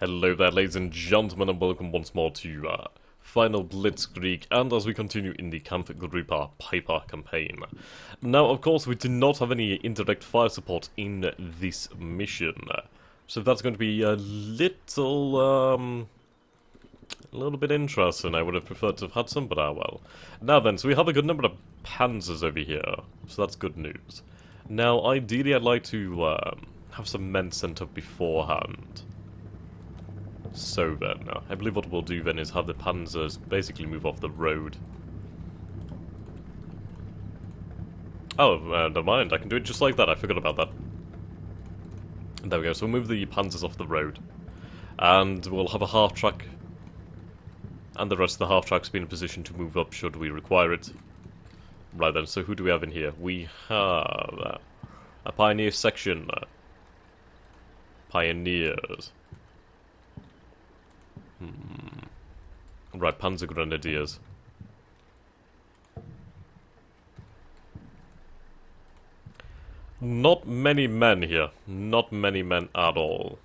Hello there, ladies and gentlemen, and welcome once more to Final Blitzkrieg, and as we continue in the Kampfgruppe Peiper campaign. Now, of course, we do not have any indirect fire support in this mission, so that's going to be a little bit interesting. I would have preferred to have had some, but ah well. Now then, so we have a good number of panzers over here, so that's good news. Now, ideally, I'd like to have some men sent up beforehand. So then, I believe what we'll do then is have the panzers basically move off the road. Oh, never mind, I can do it just like that, I forgot about that. There we go, so we'll move the panzers off the road. And we'll have a half-track, and the rest of the half-tracks be in a position to move up should we require it. Right then, so who do we have in here? We have a pioneer section. Pioneers. Right, Panzer Grenadiers. Not many men here. Not many men at all.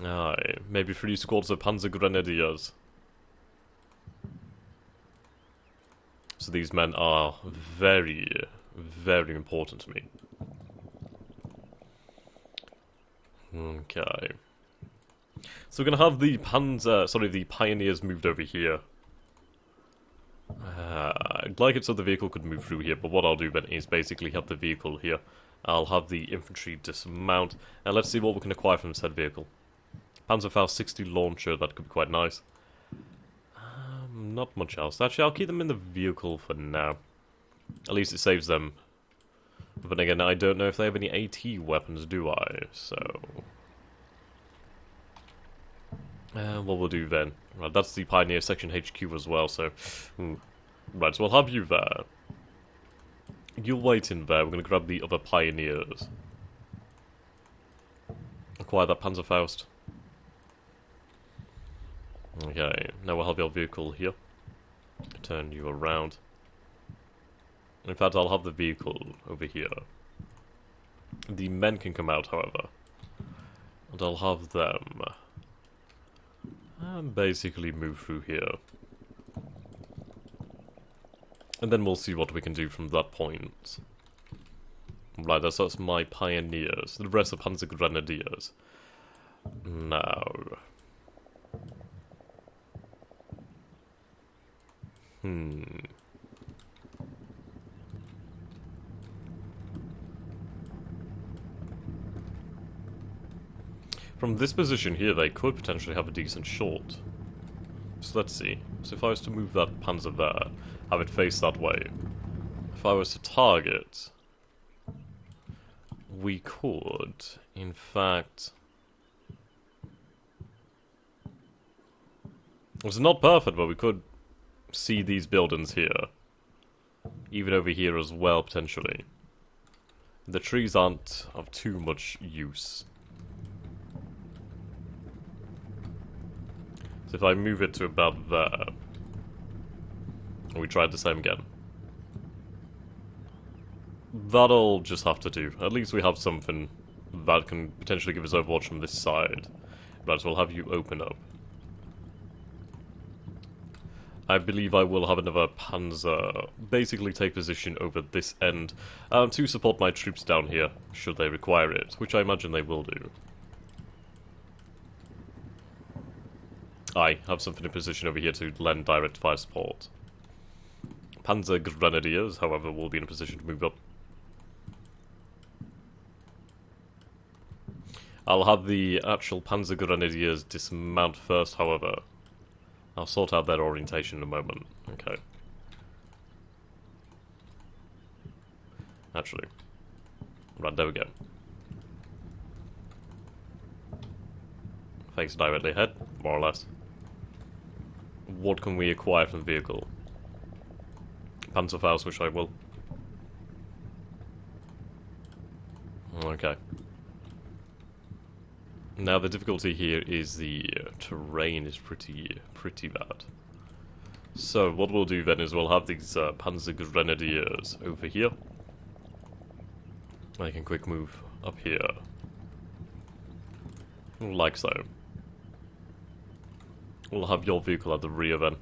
Aye, maybe 3 squads of Panzer Grenadiers. So these men are very, very important to me. Okay. So we're gonna have the the pioneers moved over here. I'd like it so the vehicle could move through here, but what I'll do then is basically have the vehicle here. I'll have the infantry dismount, and let's see what we can acquire from said vehicle. Panzerfaust 60 launcher, that could be quite nice. Not much else. Actually, I'll keep them in the vehicle for now. At least it saves them. But then again, I don't know if they have any AT weapons, do I? So... what we'll do then. Right, that's the Pioneer Section HQ as well, so... Right, so I'll have you there. You'll wait in there, we're going to grab the other Pioneers. Acquire that Panzerfaust. Okay, now we'll have your vehicle here. Turn you around. In fact, I'll have the vehicle over here. The men can come out, however. And I'll have them... basically move through here. And then we'll see what we can do from that point. Right, that's my pioneers. The rest are Panzer Grenadiers. Now... From this position here, they could potentially have a decent shot. So let's see. So if I was to move that panzer there, have it face that way. If I was to target, we could, in fact... It's not perfect, but we could see these buildings here. Even over here as well, potentially. The trees aren't of too much use. So if I move it to about there, and we try the same again, that'll just have to do. At least we have something that can potentially give us overwatch from this side. Right, so we'll have you open up. I believe I will have another panzer basically take position over this end to support my troops down here, should they require it, which I imagine they will do. I have something in position over here to lend direct fire support. Panzer Grenadiers, however, will be in a position to move up. I'll have the actual Panzer Grenadiers dismount first, however. I'll sort out their orientation in a moment. Okay. Actually. Right, there we go. Face directly ahead, more or less. What can we acquire from the vehicle? Panzerfaust, which I will. Okay. Now the difficulty here is the terrain is pretty bad. So what we'll do then is we'll have these Panzer Grenadiers over here. I can quick move up here. Like so. We'll have your vehicle at the rear then.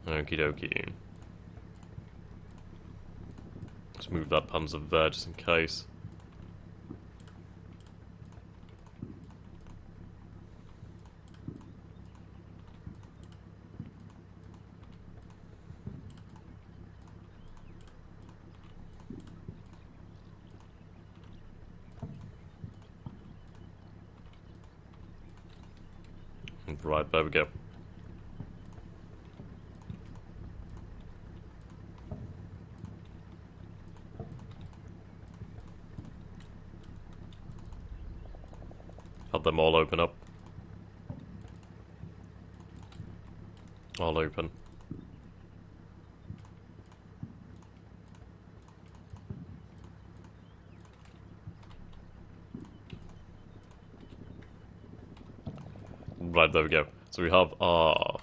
Okie dokie. Let's move that Panzer there just in case. Right, there we go. Have them all open up. All open. Right, there we go. So we have our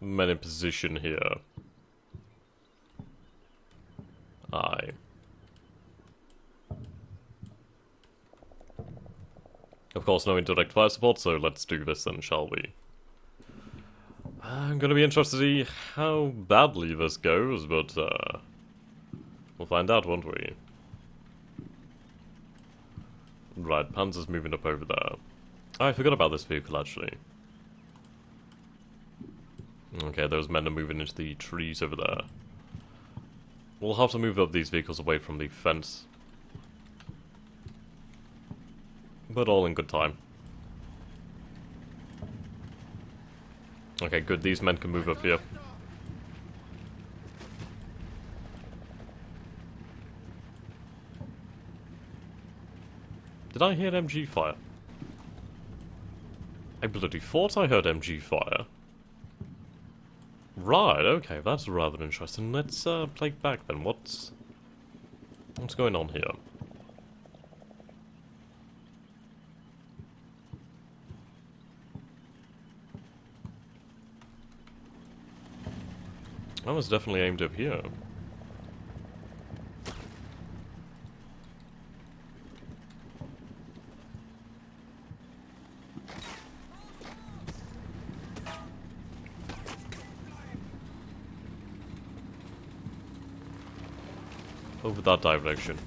men in position here. Aye. Of course, no indirect fire support, so let's do this then, shall we? I'm gonna be interested to see how badly this goes, but we'll find out, won't we? Right, Panzer's moving up over there. Oh, I forgot about this vehicle, actually. Okay, those men are moving into the trees over there. We'll have to move up these vehicles away from the fence. But all in good time. Okay, good. These men can move up here. Did I hear MG fire? I bloody thought I heard MG fire. Right, okay, that's rather interesting. Let's play back then. What's going on here? I was definitely aimed up here. Over that direction.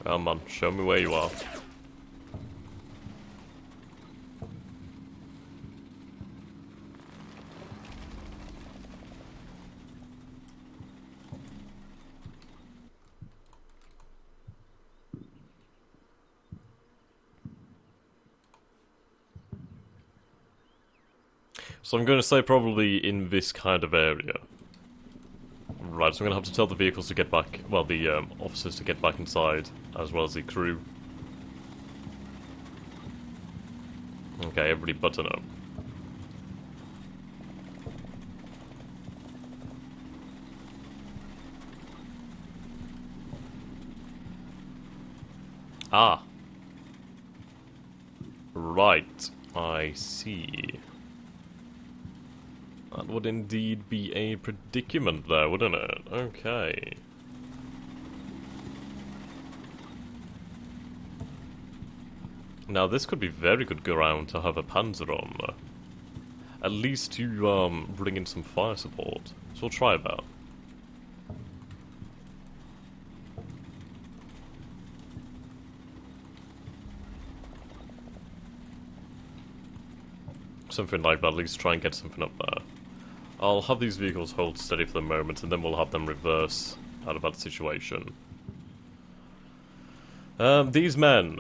Come on, show me where you are. So I'm going to say probably in this kind of area. Right, so I'm going to have to tell the vehicles to get back, well, the officers to get back inside, as well as the crew. Okay, everybody button up. Ah. Right, I see. That would indeed be a predicament there, wouldn't it? Okay. Now this could be very good ground to have a panzer on. At least to bring in some fire support. So we'll try that. Something like that, at least try and get something up there. I'll have these vehicles hold steady for the moment, and then we'll have them reverse out of that situation. These men.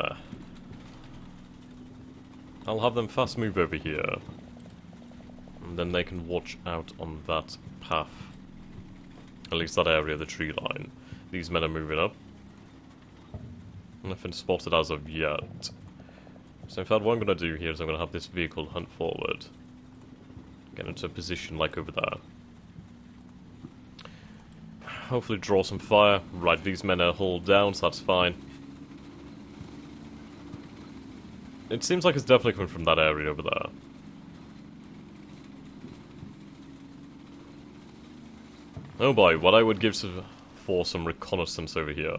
I'll have them fast move over here. And then they can watch out on that path. At least that area of the tree line. These men are moving up. Nothing spotted as of yet. So in fact, what I'm going to do here is I'm going to have this vehicle hunt forward. Get into a position like over there. Hopefully draw some fire. Right, these men are hulled down, so that's fine. It seems like it's definitely coming from that area over there. Oh boy, what I would give for some reconnaissance over here.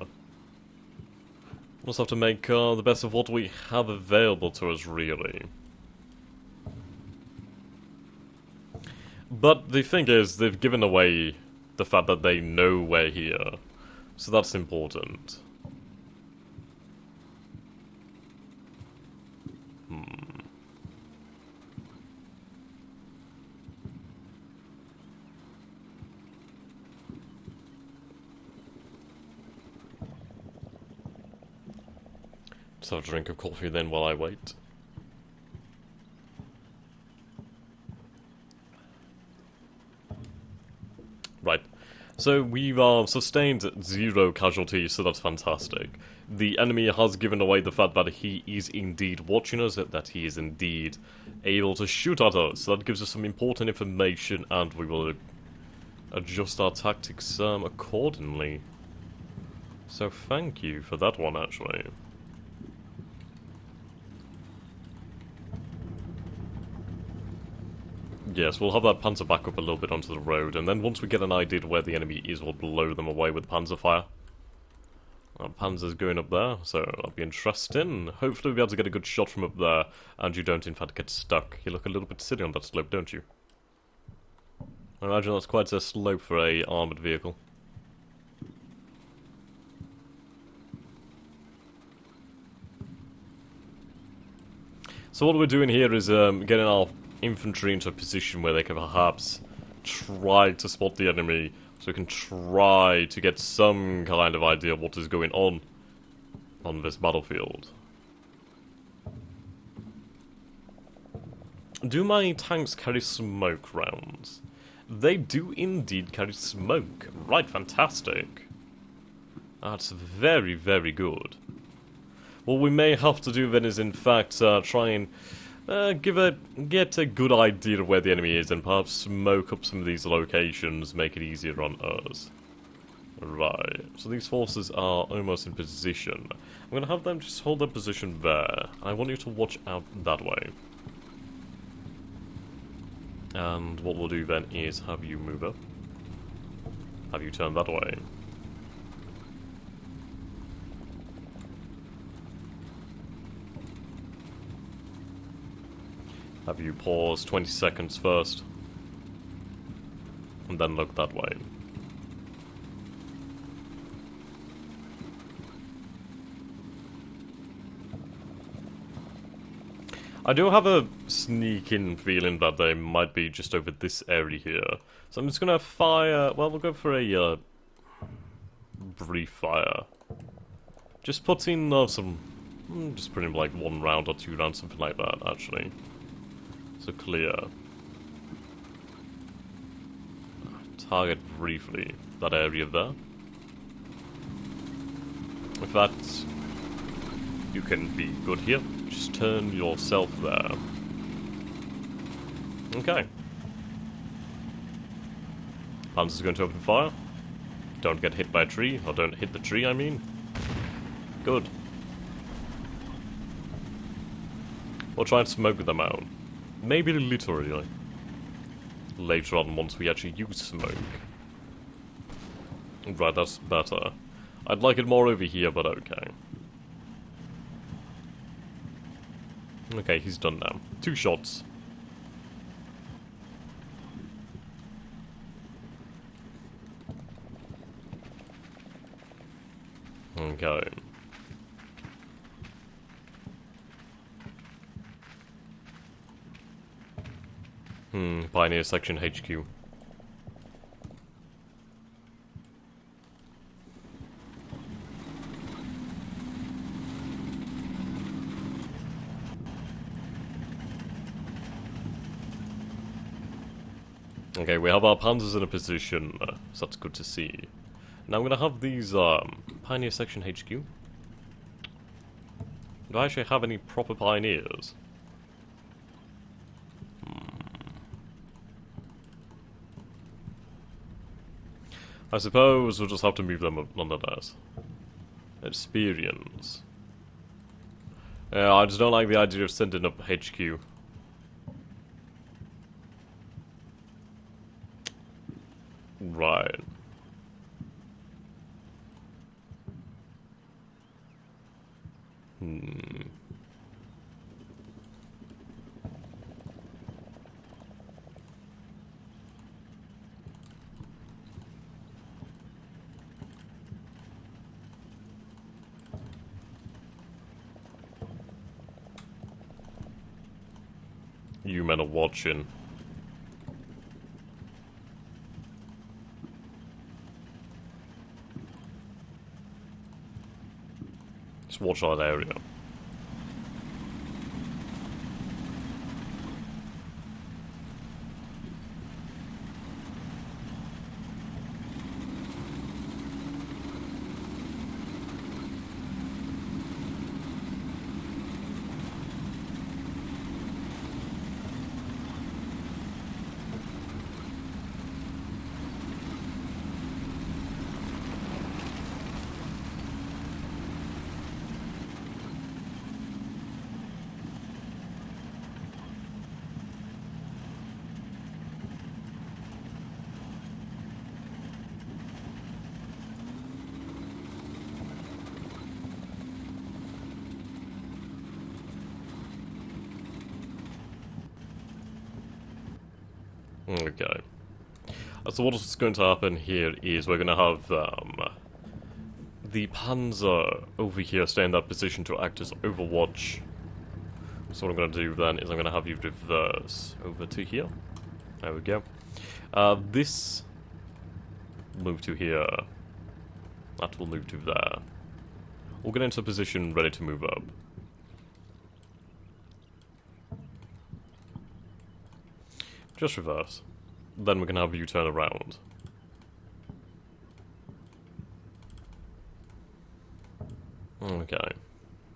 We'll just have to make the best of what we have available to us, really. But the thing is, they've given away the fact that they know we're here. So that's important. Just have a drink of coffee then while I wait. Right. So we've sustained 0 casualties, so that's fantastic. The enemy has given away the fact that he is indeed watching us, that he is indeed able to shoot at us. So that gives us some important information, and we will adjust our tactics accordingly. So thank you for that one, actually. Yes, we'll have that panzer back up a little bit onto the road, and then once we get an idea of where the enemy is, we'll blow them away with panzer fire. Our panzer's going up there, so that'll be interesting. Hopefully we'll be able to get a good shot from up there, and you don't in fact get stuck. You look a little bit silly on that slope, don't you? I imagine that's quite a slope for a armoured vehicle. So what we're doing here is getting our infantry into a position where they can perhaps try to spot the enemy, so we can try to get some kind of idea of what is going on this battlefield. Do my tanks carry smoke rounds? They do indeed carry smoke. Right, fantastic. That's very, very good. What we may have to do then is in fact try and get a good idea of where the enemy is and perhaps smoke up some of these locations, make it easier on us. Right, so these forces are almost in position. I'm going to have them just hold their position there. I want you to watch out that way. And what we'll do then is have you move up. Have you turn that way. Have you pause 20 seconds first, and then look that way. I do have a sneaking feeling that they might be just over this area here, so I'm just gonna fire. Well, we'll go for a brief fire. Just put in some, just put in like 1 round or 2 rounds, something like that, actually. So clear. Target briefly that area there. In fact, you can be good here. Just turn yourself there. Okay. Panzer's going to open fire. Don't get hit by a tree, or don't hit the tree, I mean. Good. We'll try and smoke them out. Maybe literally. Later on, once we actually use smoke. Right, that's better. I'd like it more over here, but okay. Okay, he's done now. 2 shots. Okay. Pioneer Section HQ. Okay, we have our panzers in a position, so that's good to see. Now I'm gonna have these, Pioneer Section HQ. Do I actually have any proper pioneers? I suppose we'll just have to move them up nonetheless. Experience. Yeah, I just don't like the idea of sending up HQ. Right. you men are watching. Just watch that area. Okay. So what's going to happen here is we're going to have the Panzer over here stay in that position to act as overwatch. So what I'm going to do then is I'm going to have you reverse over to here. There we go. This move to here. That will move to there. We'll get into a position ready to move up. Just reverse. Then we can have you turn around. Okay.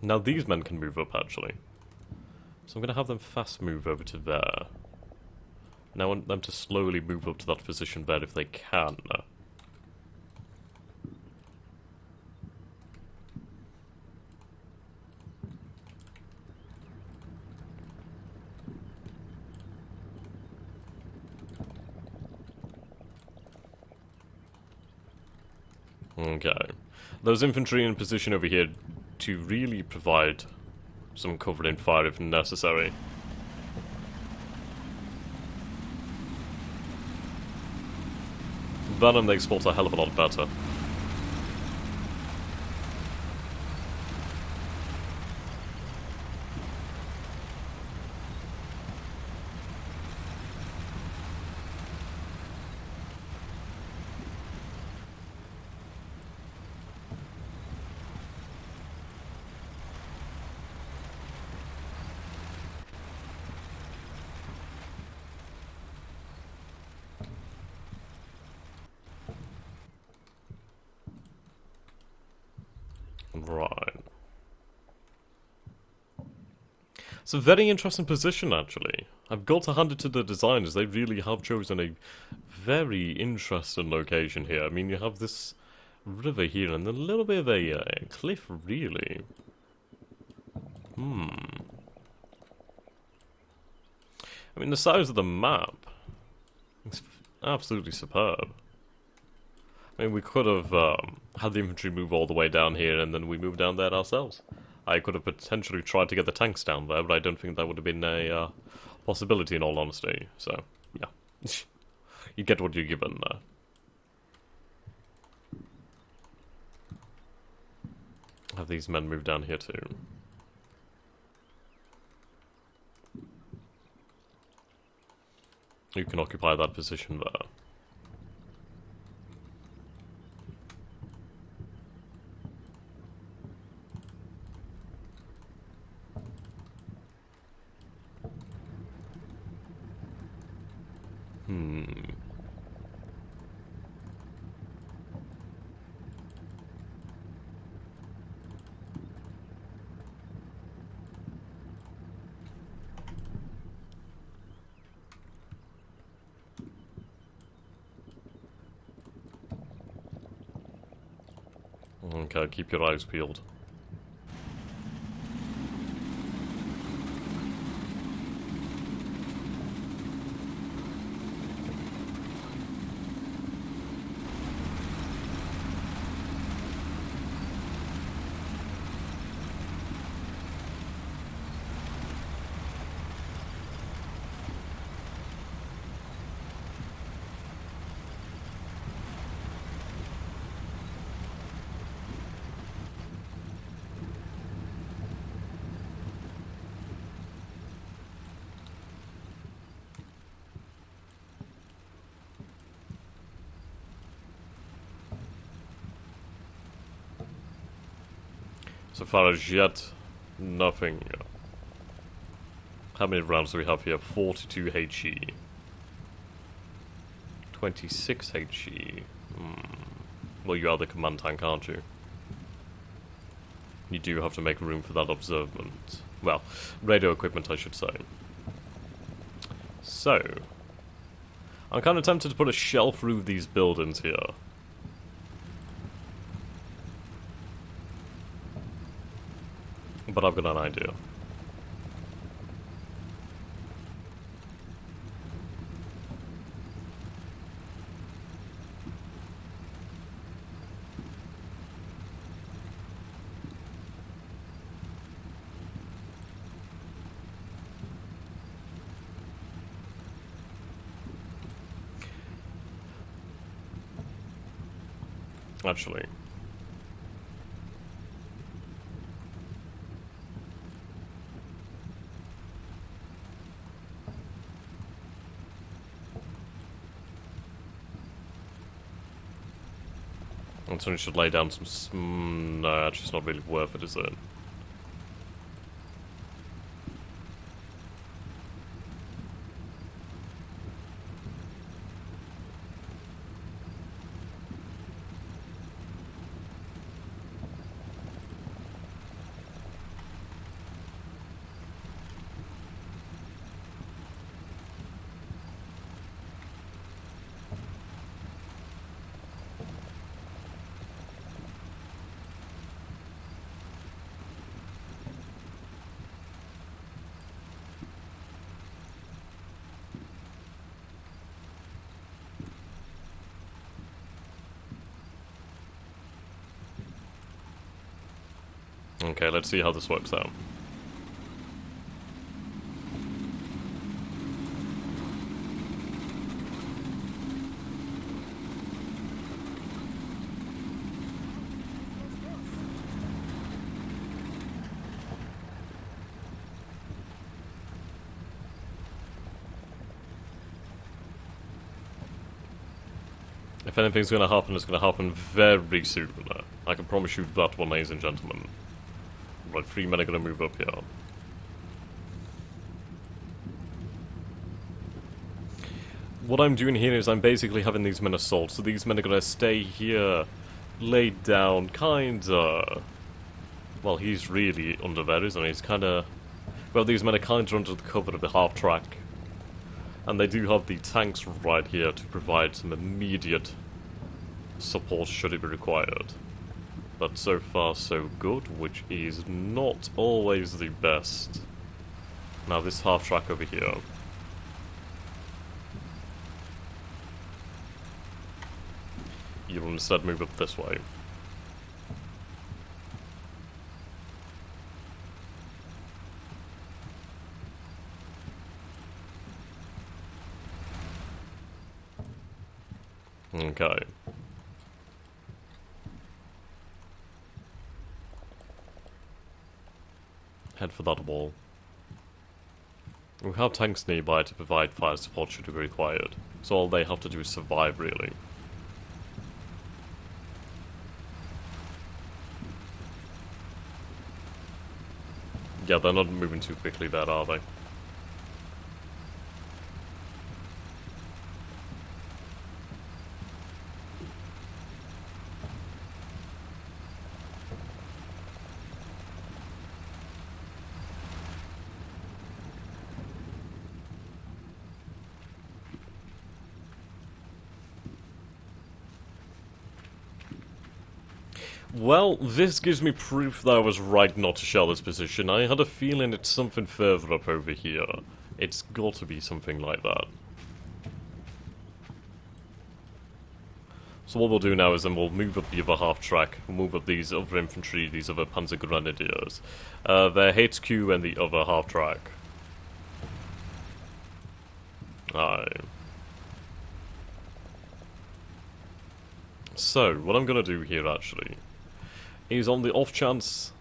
Now these men can move up, actually. So I'm going to have them fast move over to there. Now I want them to slowly move up to that position there if they can. Okay. Those infantry in position over here to really provide some covering fire if necessary. Venom they export a hell of a lot better. Right. It's a very interesting position, actually. I've got to hand it to the designers. They really have chosen a very interesting location here. I mean, you have this river here and a little bit of a cliff, really. I mean, the size of the map is absolutely superb. I mean, we could have had the infantry move all the way down here and then we move down there ourselves. I could have potentially tried to get the tanks down there, but I don't think that would have been a possibility in all honesty. So, yeah. You get what you're given there. Have these men move down here too. You can occupy that position there. Okay, keep your eyes peeled. So far as yet, nothing. How many rounds do we have here? 42 HE. 26 HE. Well, you are the command tank, aren't you? You do have to make room for that observant. Well, radio equipment, I should say. So, I'm kind of tempted to put a shell through these buildings here. But I've got an idea. Actually. And someone should lay down some... no, actually it's not really worth it, is it? Okay, let's see how this works out. If anything's going to happen, it's going to happen very soon. I can promise you that one, ladies and gentlemen. Right, 3 men are going to move up here. What I'm doing here is I'm basically having these men assault, so these men are going to stay here, laid down, kinda... Well, he's really under there, isn't he? He's kinda... Well, these men are kinda under the cover of the half-track. And they do have the tanks right here to provide some immediate support should it be required. But so far so good, which is not always the best. Now this half-track over here. You'll instead move up this way. Okay. Head for that wall. We have tanks nearby to provide fire support should it be required, so all they have to do is survive, really. Yeah, they're not moving too quickly there, are they? Well, this gives me proof that I was right not to shell this position. I had a feeling it's something further up over here. It's got to be something like that. So what we'll do now is then we'll move up the other half track, we'll move up these other infantry, these other Panzer Grenadiers. Their HQ and the other half track. Aye. So, what I'm going to do here actually is on the off chance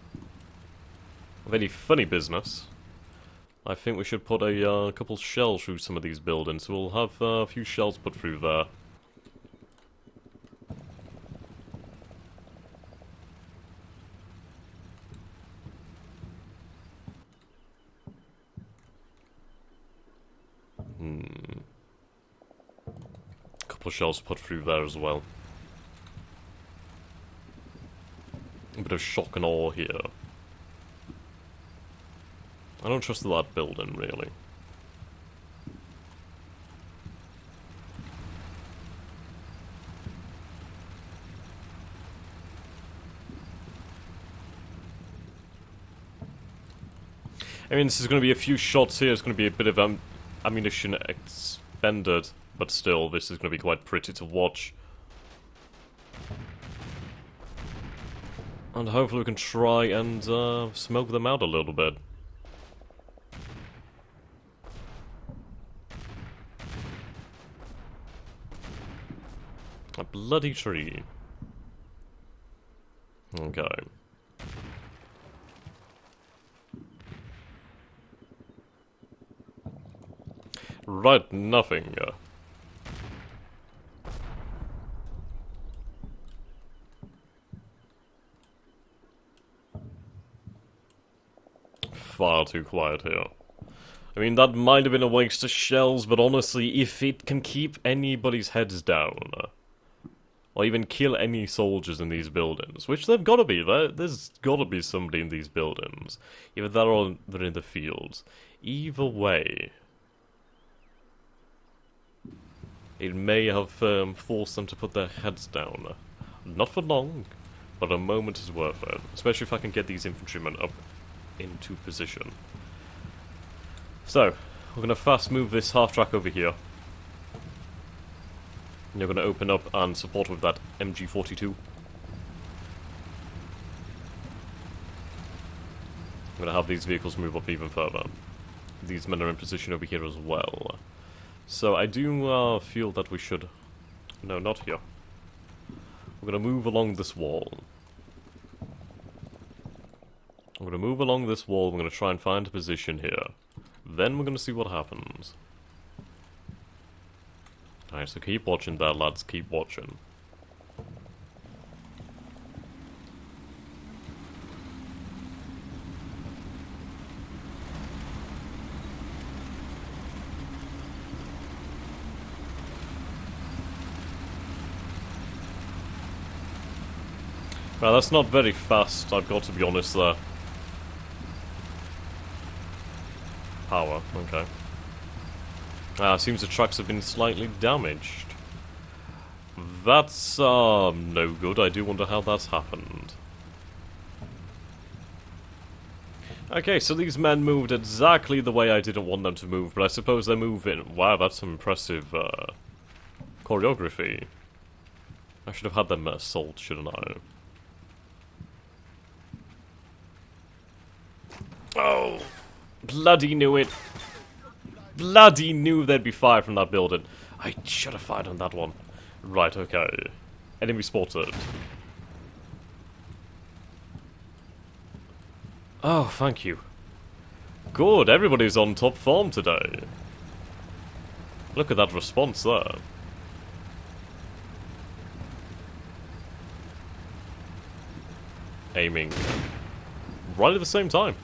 of any funny business, I think we should put a couple shells through some of these buildings. So we'll have a few shells put through there. A couple of shells put through there as well. A bit of shock and awe here. I don't trust that building, really. I mean, this is going to be a few shots here, it's going to be a bit of ammunition expended, but still, this is going to be quite pretty to watch. And hopefully we can try and smoke them out a little bit. A bloody tree. Okay. Right, nothing. Far too quiet here. I mean, that might have been a waste of shells, but honestly, if it can keep anybody's heads down, or even kill any soldiers in these buildings, which they've got to be, there's got to be somebody in these buildings, either that or they're in the fields. Either way, it may have forced them to put their heads down. Not for long, but a moment is worth it, especially if I can get these infantrymen up into position. So, we're going to fast move this half-track over here. And you're going to open up and support with that MG42. I'm going to have these vehicles move up even further. These men are in position over here as well. So I do feel that we should... No, not here. We're going to move along this wall. I'm going to move along this wall, we're going to try and find a position here. Then we're going to see what happens. Alright, so keep watching there, lads, keep watching. Well, that's not very fast, I've got to be honest there. Power, okay. Seems the tracks have been slightly damaged. That's, no good. I do wonder how that's happened. Okay, so these men moved exactly the way I didn't want them to move, but I suppose they're moving. Wow, that's some impressive, choreography. I should have had them assault, shouldn't I? Oh! Bloody knew it! Bloody knew there'd be fire from that building. I should have fired on that one. Right, okay. Enemy spotted. Oh, thank you. Good, everybody's on top form today. Look at that response there. Aiming. Right at the same time.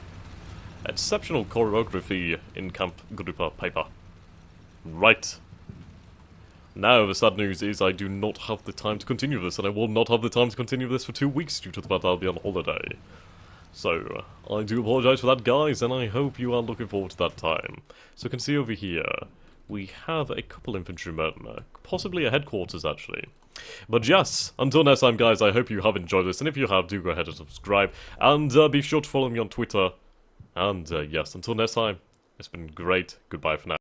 Exceptional choreography in Kampfgruppe Peiper. Right. Now, the sad news is I do not have the time to continue this, and I will not have the time to continue this for 2 weeks due to the fact I'll be on holiday. So, I do apologise for that, guys, and I hope you are looking forward to that time. So you can see over here, we have a couple infantrymen, possibly a headquarters, actually. But yes, until next time, guys, I hope you have enjoyed this, and if you have, do go ahead and subscribe, and be sure to follow me on Twitter. And yes, until next time, it's been great. Goodbye for now.